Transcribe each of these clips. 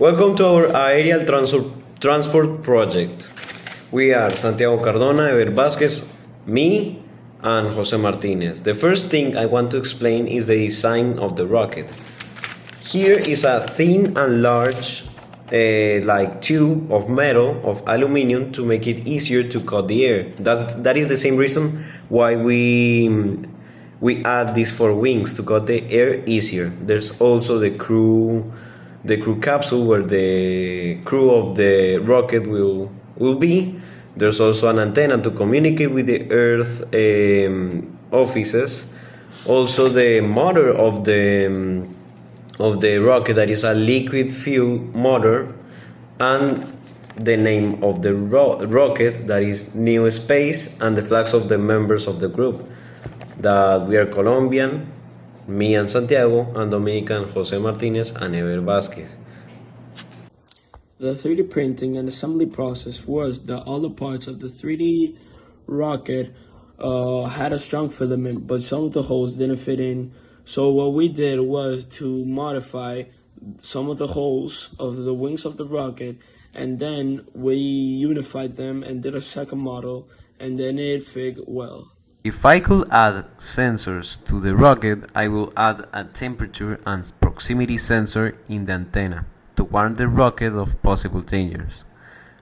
Welcome to our aerial transport project. We are Santiago Cardona, Ever Vasquez, me, and Jose Martinez. The first thing I want to explain is the design of the rocket. Here is a thin and large like tube of metal of aluminum to make it easier to cut the air. That is the same reason why we add these four wings to cut the air easier. There's also the crew capsule where the crew of the rocket will be. There's also an antenna to communicate with the Earth offices. Also, the motor of the rocket, that is a liquid fuel motor, and the name of the rocket, that is New Space, and the flags of the members of the group, that we are Colombian, me and Santiago, and Dominican Jose Martinez and Ever Vasquez. The 3D printing and assembly process was that all the parts of the 3D rocket had a strong filament, but some of the holes didn't fit in. So what we did was to modify some of the holes of the wings of the rocket, and then we unified them and did a second model, and then it fit well. If I could add sensors to the rocket, I will add a temperature and proximity sensor in the antenna to warn the rocket of possible dangers.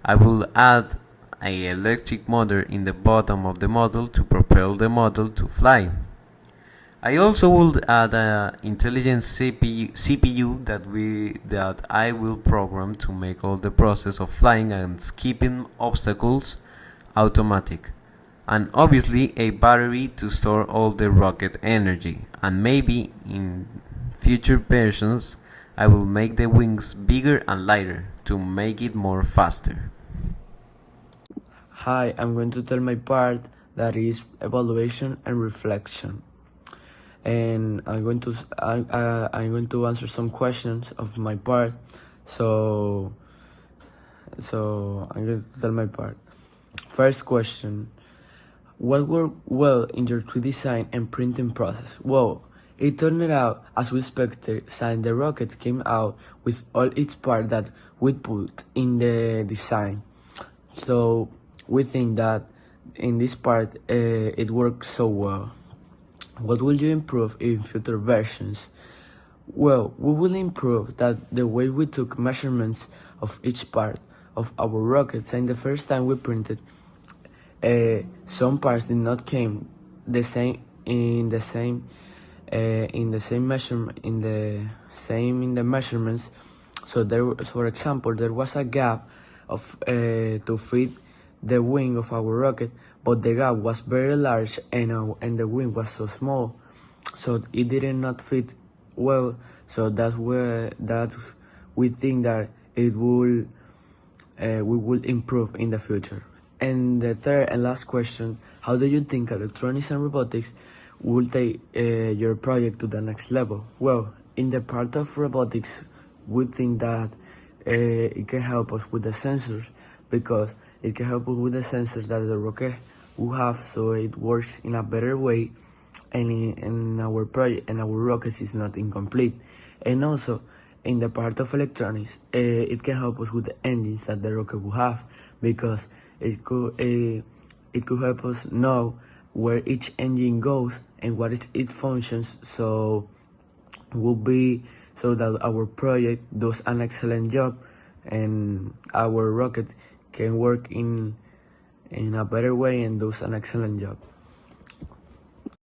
I will add an electric motor in the bottom of the model to propel the model to fly. I also would add an intelligent CPU that I will program to make all the process of flying and skipping obstacles automatic. And obviously a battery to store all the rocket energy, and maybe in future versions I will make the wings bigger and lighter to make it more faster. Hi, I'm going to tell my part, that is evaluation and reflection, and I'm going to answer some questions of my part. So I'm going to tell my part. First question: what worked well in your 3D design and printing process? Well, it turned out as we expected, since the rocket came out with all its parts that we put in the design. So we think that in this part it worked so well. What will you improve in future versions? Well, we will improve that the way we took measurements of each part of our rocket, since the first time we printed, some parts did not came the same in the measurements. So there, for example, there was a gap of to fit the wing of our rocket, but the gap was very large and the wing was so small, so it did not fit well. So that's where we think that it will we will improve in the future. And the third and last question: how do you think electronics and robotics will take your project to the next level? Well, in the part of robotics, we think that it can help us with the sensors, because it can help us with the sensors that the rocket will have, so it works in a better way, and in our project and our rockets is not incomplete. And also in the part of electronics, it can help us with the engines that the rocket will have, because it could help us know where each engine goes and what its functions, so that our project does an excellent job and our rocket can work in a better way and does an excellent job.